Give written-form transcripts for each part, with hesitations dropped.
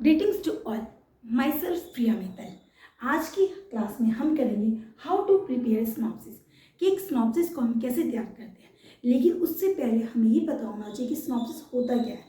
Greetings to all, myself Priya Mittal. आज की class में हम करेंगे हाउ टू प्रिपेयर स्नॉप्सिस, कि एक स्नॉप्सिस को हम कैसे तैयार करते हैं। लेकिन उससे पहले हमें ये पता होना चाहिए कि स्नॉप्सिस होता क्या है।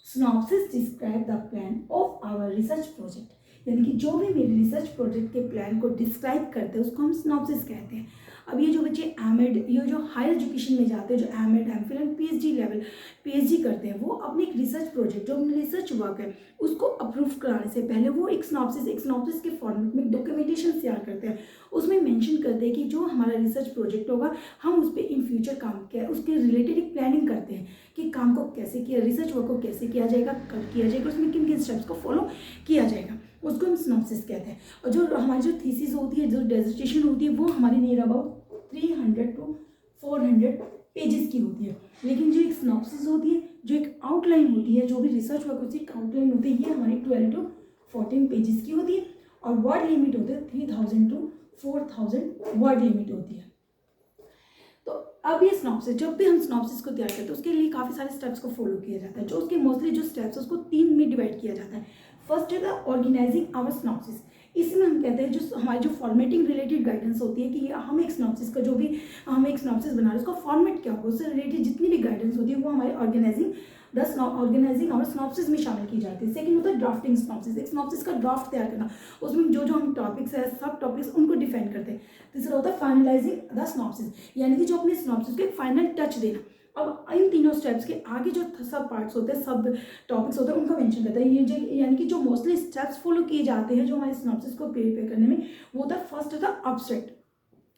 Synopsis describe the plan of our research project, यानी कि जो भी मेरे रिसर्च प्रोजेक्ट के प्लान को डिस्क्राइब करते हैं उसको हम स्नॉप्सिस कहते हैं। अब ये जो बच्चे एमएड, ये जो हायर एजुकेशन में जाते हैं, जो MEd, MPhil and PhD level PhD करते हैं, वो अपने एक रिसर्च प्रोजेक्ट, जो अपने रिसर्च वर्क है, उसको अप्रूव कराने से पहले वो एक स्नॉप्सिस के फॉर्मेट में डॉक्यूमेंटेशन तैयार करते हैं। उसमें मेंशन करते हैं कि जो हमारा रिसर्च प्रोजेक्ट होगा हम उस पर इन फ्यूचर काम किया, उसके रिलेटेड एक प्लानिंग करते हैं कि काम को कैसे किया, रिसर्च वर्क को कैसे किया जाएगा, कब किया जाएगा, उसमें किन किन स्टेप्स को फॉलो किया जाएगा, उसको हम सिनॉप्सिस कहते हैं। और जो हमारी जो थीसिस होती है, जो डिसर्टेशन होती है, वो हमारी नियर अबाउट 300 to 400 पेजेस की होती है। लेकिन जो एक सिनॉप्सिस होती है, जो एक आउटलाइन होती है, जो भी रिसर्च वर्क होती है, एक आउटलाइन होती है, ये हमारी 12 to 14 पेजेस की होती है। और वर्ड लिमिट होते हैं 3000 to 4000 वर्ड लिमिट होती है। तो अब ये स्नॉप्सिस, जब भी हम स्नॉप्सिस को तैयार करते हैं उसके लिए काफ़ी सारे स्टेप्स को फॉलो किया जाता है। जो उसके मोस्टली जो स्टेप्स है उसको 3 में डिवाइड किया जाता है। फर्स्ट है द ऑर्गेनाइजिंग आवर स्नॉप्सिस। इसमें हम कहते हैं जो हमारी जो फॉर्मेटिंग रिलेटेड गाइडेंस होती है कि हम एक स्नॉप्सिस का जो भी हम एक स्नॉप्सिस बना रहे हैं उसका फॉर्मेट क्या होगा, उससे रिलेटेड जितनी भी गाइडेंस होती है वो हमारे ऑर्गेनाइजिंग और स्नॉप्सिस में शामिल की जाती है। सेकंड होता है ड्राफ्टिंग स्नॉप्सिस, एक स्नॉप्सिस का ड्राफ्ट तैयार करना, उसमें जो जो हम टॉपिक्स है, सब टॉपिक्स उनको डिफाइन करते हैं। तीसरा होता है फाइनलाइजिंग द स्नॉप्सिस, यानी कि जो अपने स्नॉप्सिस को एक फाइनल टच देना। अब इन तीनों स्टेप्स के आगे जो सब पार्ट्स होते हैं, सब टॉपिक्स होते हैं, उनका मेंशन करता है। ये जो यानी कि जो मोस्टली स्टेप्स फॉलो किए जाते हैं जो हमारे सिनॉप्सिस को प्रिपेयर करने में, वो होता है फर्स्ट होता है एब्स्ट्रैक्ट।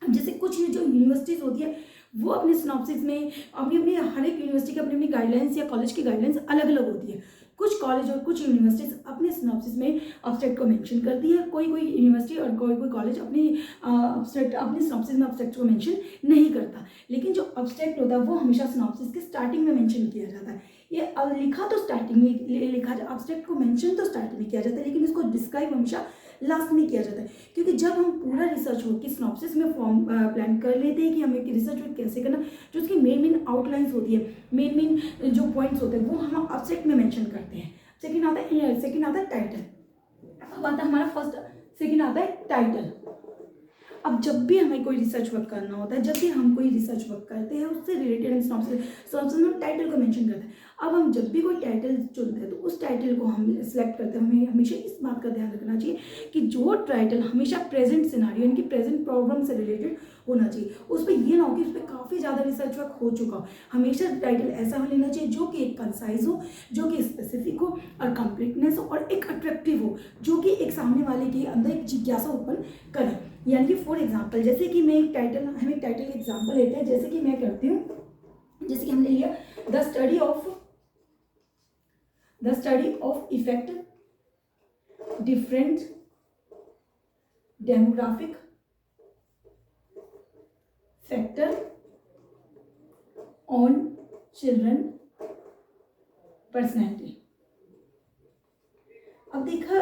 जैसे कुछ जो यूनिवर्सिटीज़ होती है वो अपने सिनॉप्सिस में अपनी अपनी हर एक यूनिवर्सिटी की अपनी अपनी गाइडलाइंस या कॉलेज की गाइडलाइंस अलग अलग होती है। कुछ कॉलेज और कुछ यूनिवर्सिटीज़ अपने सिनॉप्सिस में एब्स्ट्रैक्ट को मेंशन करती है, कोई कोई यूनिवर्सिटी और कोई कोई कॉलेज अपनी अपने सिनॉप्सिस में एब्स्ट्रैक्ट को मेंशन नहीं करता। लेकिन जो एब्स्ट्रैक्ट होता है वो हमेशा सिनॉप्सिस के स्टार्टिंग में मेंशन किया जाता है। ये लिखा तो स्टार्टिंग में लिखा, एब्स्ट्रैक्ट को मेंशन तो स्टार्टिंग में किया जाता है, लेकिन इसको डिस्क्राइब हमेशा लास्ट में किया जाता है। क्योंकि जब हम पूरा रिसर्च वर्क की सिनॉप्सिस में फॉर्म प्लान कर लेते हैं कि हमें रिसर्च वर्क कैसे करना, जो उसकी मेन आउटलाइंस होती है, मेन जो पॉइंट्स होते हैं वो हम एब्स्ट्रैक्ट में मेंशन करते हैं। सेकंड आता है टाइटल। अब आता है हमारा सेकंड आता है टाइटल। अब जब भी हमें कोई रिसर्च वर्क करना होता है, जब भी हम कोई रिसर्च वर्क करते हैं उससे रिलेटेड हम स्नॉप्सिस में टाइटल को मेंशन करते हैं। अब हम जब भी कोई टाइटल चुनते हैं तो उस टाइटल को हम सिलेक्ट करते हैं, हमें हमेशा इस बात का ध्यान रखना चाहिए कि जो टाइटल हमेशा प्रेजेंट सिनारियो यानी कि प्रेजेंट प्रॉब्लम से रिलेटेड होना चाहिए। उस पर ये ना हो कि उस पर काफ़ी ज़्यादा रिसर्च वर्क हो चुका हो। हमेशा टाइटल ऐसा लेना चाहिए जो कि एक कंसाइज हो, जो कि स्पेसिफिक हो और कंप्लीटनेस हो और एक अट्रैक्टिव हो, जो कि एक सामने वाले के अंदर एक जिज्ञासा उत्पन्न करे। यानी कि फॉर एग्जाम्पल, जैसे कि हम एक टाइटल एग्जाम्पल लेते हैं, जैसे कि मैं करती हूँ, जैसे कि हमने लिया the study of effect different demographic factor on children personality. अब देखो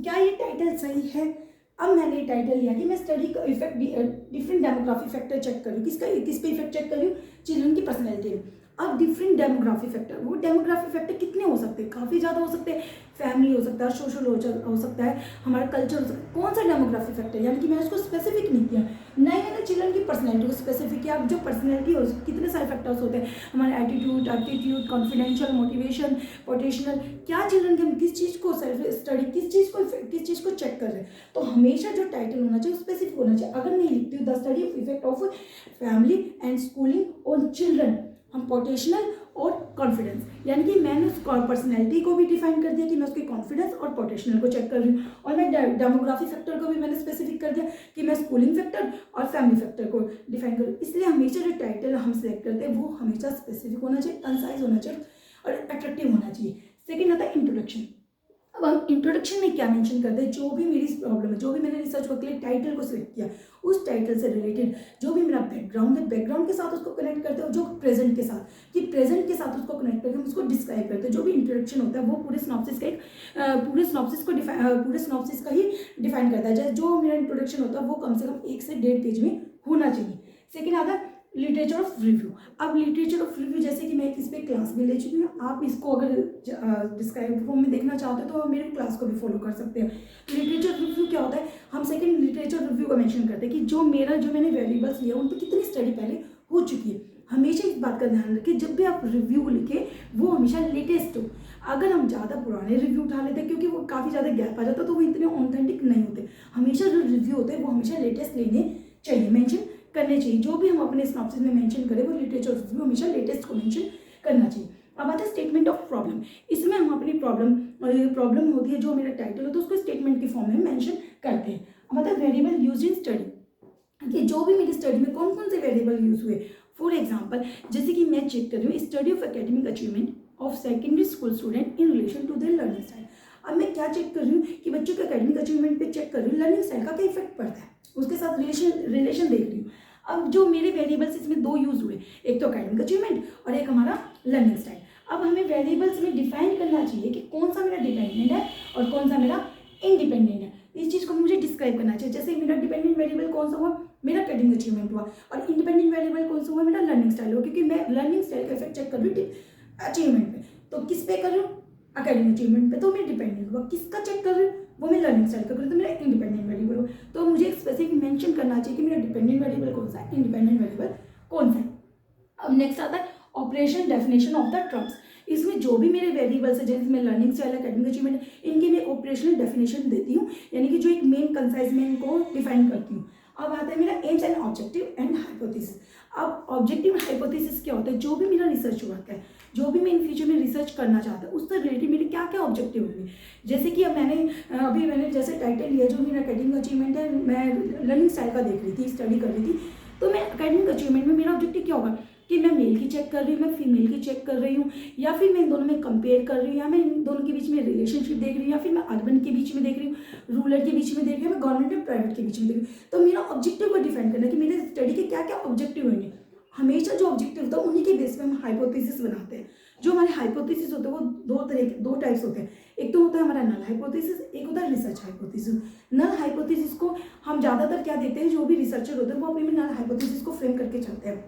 क्या ये टाइटल सही है। अब मैंने ये टाइटल लिया कि मैं स्टडी का effect different demographic factor check कर रही हूँ। किस पे इफेक्ट चेक कर रही हूँ? चिल्ड्रन की पर्सनैलिटी में। अब डिफरेंट डेमोग्राफिक फैक्टर, वो डेमोग्राफिक फैक्टर कितने हो सकते हैं? काफ़ी ज़्यादा हो सकते हैं। फैमिली हो सकता है, सोशल हो सकता है, हमारा कल्चर हो सकता है। कौन सा डेमोग्राफिक फैक्टर, यानी कि मैंने उसको स्पेसिफिक नहीं किया, नहीं मैंने चिल्ड्रन की पर्सनैलिटी को स्पेसिफिक किया। अब जो पर्सनैलिटी हो कितने सारे फैक्टर्स होते हैं, हमारे एटीट्यूड, कॉन्फिडेंशियल, मोटिवेशन, पोटेंशियल, क्या चिल्ड्रन के हम किस चीज़ को सेल्फ स्टडी, किस चीज़ को चेक कर रहे हैं। तो हमेशा जो टाइटल होना चाहिए स्पेसिफिक होना चाहिए। अगर मैं लिखती हूँ the study of effect of family and schooling on children, हम पोटेंशियल और कॉन्फिडेंस, यानी कि मैंने उस पर्सनैलिटी को भी डिफाइन कर दिया कि मैं उसके कॉन्फिडेंस और पोटेंशियल को चेक कर रही हूँ, और मैं डेमोग्राफिक फैक्टर को भी मैंने स्पेसिफिक कर दिया कि मैं स्कूलिंग फैक्टर और फैमिली फैक्टर को डिफाइन करूँ। इसलिए हमेशा जो टाइटल हम सेलेक्ट करते हैं वो हमेशा स्पेसिफिक होना चाहिए, कंसाइज होना चाहिए और अट्रैक्टिव होना चाहिए। सेकेंड आता है इंट्रोडक्शन। अब हम इंट्रोडक्शन में क्या मेंशन करते हैं? जो भी मेरी प्रॉब्लम है, जो भी मैंने रिसर्च वर्क के लिए टाइटल को सिलेक्ट किया, उस टाइटल से रिलेटेड जो भी मेरा बैकग्राउंड है, बैकग्राउंड के साथ उसको कनेक्ट करते हो, जो प्रेजेंट के साथ, कि प्रेजेंट के साथ उसको कनेक्ट करके हम उसको डिस्क्राइब करते हैं। जो भी इंट्रोडक्शन होता है वो पूरे सिनॉप्सिस का ही डिफाइन करता है। जैसे जो मेरा इंट्रोडक्शन होता है वो कम से कम 1 से 1.5 पेज में होना चाहिए। सेकेंड आता है लिटरेचर ऑफ रिव्यू। अब लिटरेचर ऑफ रिव्यू जैसे कि मैं इस पर क्लास भी ले चुकी हूँ, आप इसको अगर डिस्क्राइब फॉर्म में देखना चाहते हो तो मेरे क्लास को भी फॉलो कर सकते हैं। लिटरेचर रिव्यू क्या होता है, हम सेकंड लिटरेचर रिव्यू को मेंशन करते हैं कि जो मैंने वेरिएबल्स लिया उन पर कितनी स्टडी पहले हो चुकी है। हमेशा इस बात का ध्यान रखें जब भी आप रिव्यू लिखे वो हमेशा लेटेस्ट हो। अगर हम ज़्यादा पुराने रिव्यू उठा लेते हैं क्योंकि वो काफ़ी ज़्यादा गैप आ जाता है तो वो इतने ऑथेंटिक नहीं होते। हमेशा जो रिव्यू होते हैं वो हमेशा लेटेस्ट लेने चाहिए, मेंशन करने चाहिए। जो भी हम अपने स्नॉप्सिस में मेंशन करें वो लिटरेचर रिव्यू हमेशा लेटेस्ट को मेंशन करना चाहिए। अब आता है स्टेटमेंट ऑफ प्रॉब्लम। इसमें हम अपनी प्रॉब्लम होती है, जो मेरा टाइटल होता है उसको स्टेटमेंट के फॉर्म में मेंशन करते हैं। अब आता है वेरिएबल यूज इन स्टडी, कि जो भी मेरी स्टडी में कौन कौन से वेरिएबल यूज हुए। फॉर एग्जाम्पल जैसे कि मैं चेक कर रही हूँ study of academic achievement of secondary school student in relation to their learning style. अब मैं क्या चेक कर रही हूँ कि बच्चों के एकेडमिक अचीवमेंट पे चेक कर रही हूँ, लर्निंग स्टाइल का क्या इफेक्ट पड़ता है, उसके साथ रिलेशन देख रही हूँ। अब जो मेरे वेरिएबल्स इसमें दो यूज हुए, एक तो एकेडमिक अचीवमेंट और एक हमारा लर्निंग स्टाइल। अब हमें वेरिएबल्स में डिफाइन करना चाहिए कि कौन सा मेरा डिपेंडेंट है और कौन सा मेरा इंडिपेंडेंट है। इस चीज़ को मुझे डिस्क्राइब करना चाहिए। जैसे मेरा डिपेंडेंट वेरिएबल कौन सा हुआ, मेरा एकेडमिक अचीवमेंट हुआ, और इंडिपेंडेंट वेरिएबल कौन सा हुआ, मेरा लर्निंग स्टाइल हुआ, क्योंकि मैं लर्निंग स्टाइल का इफेक्ट चेक कर रही हूँ अचीवमेंट पे। तो किस पे कर रही हूँ, एकेडमिक अचीवमेंट पे, तो मैं डिपेंडेंट हुआ। किसका चेक कर रही हूँ, वो मैं लर्निंग स्टाइल का कर रही हूँ, तो मेरा इंडिपेंडेंट वेरिएबल हुआ। तो मुझे एक स्पेसिफिक मेंशन करना चाहिए कि मेरा डिपेंडेंट वेरिएबल कौन सा है, इंडिपेंडेंट वेरिएबल कौन सा है। अब नेक्स्ट आता है operation definition of the terms. इसमें जो भी मेरे वेरिएबल्स है जैसे मैं लर्निंग स्टाइल एकेडमिक अचीवमेंट इनकी मैं ऑपरेशनल डेफिनेशन देती हूँ, यानी कि जो एक मेन कंसाइज में इनको डिफाइन करती हूँ। अब आता है मेरा AIIMS and objective and hypothesis. अब ऑब्जेक्टिव हाइपोथेसिस क्या होता है, जो भी मेरा रिसर्च वर्क है, जो भी मैं इन फ्यूचर में रिसर्च करना चाहता हूँ उससे रिलेटेड मेरे क्या क्या ऑब्जेक्टिव होंगे। जैसे कि अब मैंने जैसे टाइटल लिया, जो मेरा एकेडमिक अचीवमेंट है, मैं लर्निंग स्टाइल का देख रही थी, स्टडी कर रही थी, तो मैं एकेडमिक अचीवमेंट में मेरा ऑब्जेक्टिव क्या होगा कि मैं मेल की चेक कर रही हूँ, मैं फीमेल की चेक कर रही हूँ, या फिर मैं इन दोनों में कंपेयर कर रही हूँ, या मैं इन दोनों के बीच में रिलेशनशिप देख रही हूँ, या फिर मैं अर्बन के बीच में देख रही हूँ, रूरल के बीच में देख रही हूँ, मैं गवर्नमेंट और प्राइवेट के बीच में देख रही हूँ। तो मेरा ऑब्जेक्टिव को डिफाइन करना है कि मेरे स्टडी के क्या क्या ऑब्जेक्टिव होंगे। हमेशा जो ऑब्जेक्टिव होता है उन्हीं के बेस पे हम हाइपोथेसिस बनाते हैं। जो हमारे हाइपोथेसिस होते हैं वो दो टाइप्स होते हैं। एक तो होता है हमारा नल हाइपोथेसिस, एक होता है रिसर्च हाइपोथेसिस। नल हाइपोथेसिस को हम ज़्यादातर क्या देते हैं, जो भी रिसर्चर होते हैं वो अपने नल हाइपोथेसिस को फ्रेम करके चलते हैं।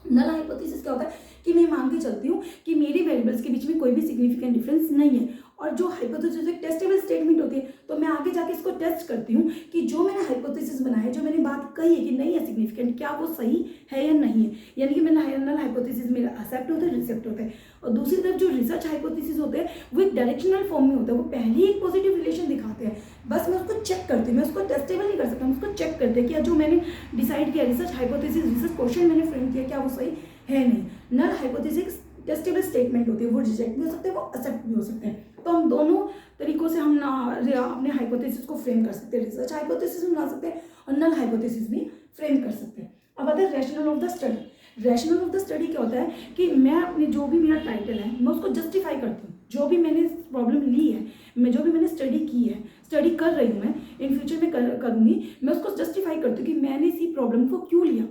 नल हाइपोथेसिस क्या होता है कि मैं मान के चलती हूँ कि मेरे वेरिएबल्स के बीच में कोई भी सिग्निफिकेंट डिफरेंस नहीं है, और जो हाइपोथेसिस एक टेस्टेबल स्टेटमेंट होती है, तो मैं आगे जाके इसको टेस्ट करती हूँ कि जो मैंने हाइपोथेसिस बनाया, जो मैंने बात कही है कि नहीं है सिग्निफिकेंट, क्या वो सही है या नहीं है। यानी कि मैंने नल हाइपोथेसिस मेरा एक्सेप्ट होता है, रिजेक्ट होता है। और दूसरी तरफ जो रिसर्च हाइपोथेसिस होते हैं वो एक डायरेक्शनल फॉर्म में होता है, वो पहले ही एक पॉजिटिव रिलेशन दिखाते हैं, बस मैं उसको चेक करती हूँ, मैं उसको टेस्टेबल नहीं कर सकता, मैं उसको चेक करते हैं कि जो मैंने डिसाइड किया रिसर्च हाइपोथेसिस, रिसर्च क्वेश्चन मैंने फ्रेम किया, क्या वो सही है नहीं। नल हाइपोथेसिस टेस्टेबल स्टेटमेंट होती है, वो रिजेक्ट भी हो सकते हैं, वो एक्सेप्ट भी हो सकते हैं। तो हम दोनों तरीकों से हम अपने हाइपोथेसिस को फ्रेम कर सकते हैं, रिसर्च हाइपोथेसिस बना सकते हैं और नल हाइपोथेसिस भी फ्रेम कर सकते हैं। अब आता है rational of the study. Rational of the study क्या होता है कि मैं अपने जो भी मेरा टाइटल है मैं उसको जस्टिफाई करती हूँ। जो भी मैंने प्रॉब्लम ली है, मैं जो भी मैंने स्टडी की है, स्टडी कर रही हूँ, मैं इन फ्यूचर में करूँगी, मैं उसको जस्टिफाई करती हूँ कि मैंने इसी प्रॉब्लम को क्यों लिया,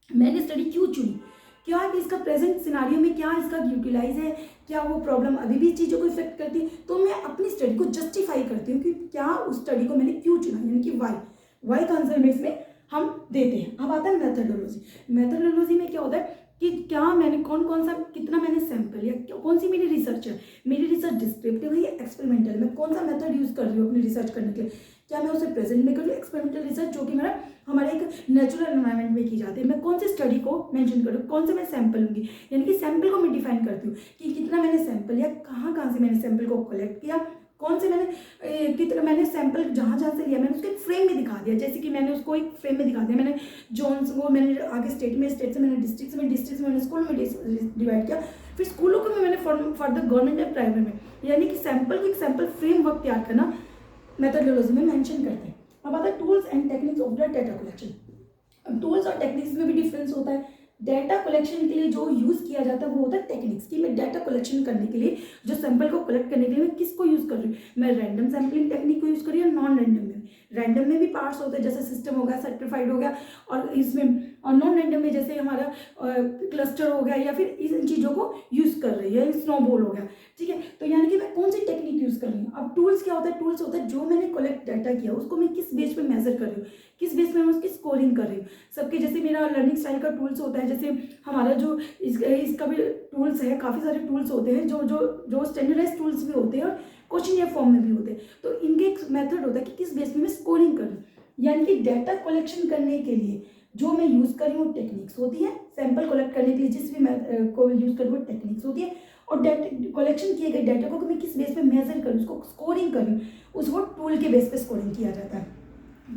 मैंने स्टडी क्यों चुनी, क्या इसका प्रेजेंट सिनारियो में क्या इसका यूटिलाइज है, क्या वो प्रॉब्लम अभी भी चीज़ों को इफेक्ट करती है। तो मैं अपनी स्टडी को जस्टिफाई करती हूँ कि क्या उस स्टडी को मैंने क्यों चुना, यानी कि वाई का आंसर में इसमें हम देते हैं। अब आता है मेथडोलॉजी। मेथडोलॉजी में क्या होता है कि क्या मैंने कौन सा कितना मैंने सैंपल या कौन सी मेरी रिसर्च है, मेरी रिसर्च डिस्क्रिप्टिव है या एक्सपेरिमेंटल, मैं कौन सा मेथड यूज़ कर रही हूँ अपनी रिसर्च करने के लिए। क्या मैं उसे प्रेजेंट में कर रही हूँ एक्सपेरिमेंटल रिसर्च, जो कि मेरा हमारे एक नेचुरल एनवायरनमेंट में की जाती है, मैं कौन सी स्टडी को मेंशन करूँ, कौन से मैं सैंपल लूँगी, यानी कि सैंपल को मैं डिफाइन करती हूँ कि कितना मैंने सैंपल या कहाँ से मैंने सैंपल को कलेक्ट किया, कौन से मैंने कितना मैंने सैंपल जहाँ से लिया, मैंने उसको एक फ्रेम में दिखा दिया। जैसे कि मैंने उसको एक फ्रेम में दिखा दिया, मैंने जोन्स को मैंने आगे स्टेट से मैंने डिस्ट्रिक्ट से मैंने स्कूल में डिवाइड किया, फिर स्कूलों को मैंने for the government and private में, यानी कि सैंपल को एक सैंपल फ्रेमवर्क तैयार करना मेथडोलॉजी में मेंशन करते हैं। अब आता है tools and techniques of the data collection. Tools और टेक्निक्स में भी डिफरेंस होता है। डेटा कलेक्शन के लिए जो यूज़ किया जाता है वो होता है टेक्निक्स, कि मैं डेटा कलेक्शन करने के लिए, जो सैंपल को कलेक्ट करने के लिए मैं किसको यूज़ कर रही हूँ, मैं रैंडम सैम्पलिंग टेक्निक को यूज़ कर रही हूँ या नॉन रैंडम में। रैंडम में भी पार्ट्स होते हैं, जैसे सिस्टम हो गया, सर्टिफाइड हो गया, और इसमें और नॉन रैंडम में जैसे हमारा क्लस्टर हो गया, या फिर इन चीज़ों को यूज़ कर रही है, स्नोबॉल हो गया। ठीक है। तो यानी कि मैं कौन सी टेक्निक यूज़ कर रही हूँ। अब टूल्स क्या होता है, टूल्स होता है जो मैंने कलेक्ट डाटा किया उसको मैं किस बेस पे मेजर कर रही हूँ, किस बेस पे मैं उसकी स्कोरिंग कर रही हूँ। सबके जैसे मेरा लर्निंग स्टाइल का टूल्स होता है, जैसे हमारा जो इसका भी टूल्स है, काफ़ी सारे टूल्स होते हैं जो जो जो स्टैंडर्डाइज टूल्स भी होते हैं और क्वेश्चन या फॉर्म में भी होते हैं। तो इनके एक मेथड होता है कि किस बेस पे मैं स्कोरिंग कर रही हूँ। यानी कि डाटा कलेक्शन करने के लिए जो मैं यूज़ कर रही हूँ टेक्निक्स होती है, सैंपल कलेक्ट करने के लिए जिस भी मैं को यूज़ कर रही हूँ टेक्निक्स होती है, और डाटा कलेक्शन किए गए डाटा को मैं किस बेस पे मेजर करूँ, उसको स्कोरिंग करूँ, उसको टूल के बेस पे स्कोरिंग किया जाता है।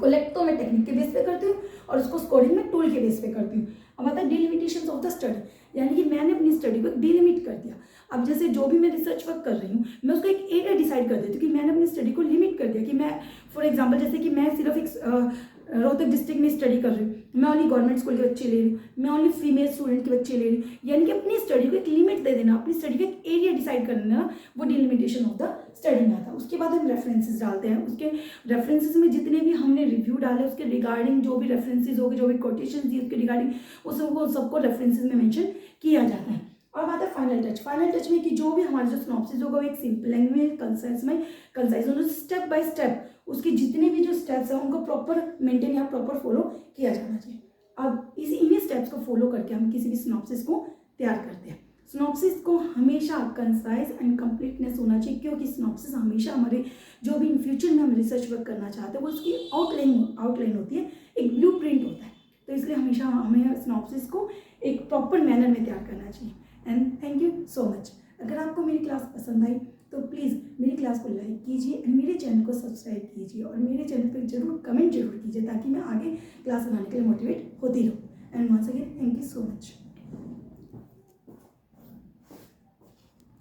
कलेक्ट तो मैं टेक्निक के बेस पे करती हूँ और उसको स्कोरिंग में टूल के बेस पे करती हूँ। अब आता है डिलिमिटेशंस ऑफ द स्टडी, यानी कि मैंने अपनी स्टडी को डिलिमिट कर दिया। अब जैसे जो भी मैं रिसर्च वर्क कर रही हूँ मैं उसको एक एरिया डिसाइड कर देती हूँ कि मैंने अपनी स्टडी को लिमिट कर दिया कि मैं फॉर एग्जांपल जैसे कि मैं सिर्फ एक रोहतक डिस्ट्रिक्ट में स्टडी कर रही हूँ, मैं ओनली गवर्नमेंट स्कूल के बच्चे ले रही हूँ, मैं ओनली फीमेल स्टूडेंट के बच्चे ले रही हूँ। यानी कि अपनी स्टडी को एक लिमिट दे देना, अपनी स्टडी का एक एरिया डिसाइड कर लेना, वो डिलिमिटेशन ऑफ द स्टडी में आता है। उसके बाद हम रेफरेंसेस डालते हैं, उसके रेफरेंसेस में जितने भी हमने रिव्यू डाले उसके रिगार्डिंग जो भी रेफरेंसेस हो गए, जो भी कोटेशन दी उसके रिगार्डिंग उसको सबको रेफरेंसेस में मेंशन किया जाता है। और बात है फाइनल टच। फाइनल टच में कि जो भी हमारा जो सिनॉप्सिस होगा वो एक सिंपल लैंग्वेज में कंसाइज स्टेप बाय स्टेप उसके जितने भी जो स्टेप्स हैं उनको प्रॉपर मेंटेन या प्रॉपर फॉलो किया जाना चाहिए। अब इन्हीं स्टेप्स को फॉलो करके हम किसी भी सिनॉप्सिस को तैयार करते हैं। सिनॉप्सिस को हमेशा कंसाइज एंड कंप्लीटनेस होना चाहिए, क्योंकि सिनॉप्सिस हमेशा हमारे जो भी इन फ्यूचर में हम रिसर्च वर्क करना चाहते हैं वो उसकी आउटलाइन होती है, एक ब्लूप्रिंट होता है। तो इसलिए हमेशा हमें सिनॉप्सिस को एक प्रॉपर मैनर में तैयार करना चाहिए। And thank you so much. अगर आपको मेरी क्लास पसंद आई तो प्लीज़ मेरी क्लास को लाइक कीजिए एंड मेरे चैनल को सब्सक्राइब कीजिए और मेरे चैनल पर जरूर कमेंट जरूर कीजिए ताकि मैं आगे क्लास बनाने के लिए मोटिवेट होती रहूँ। And once again thank you so much.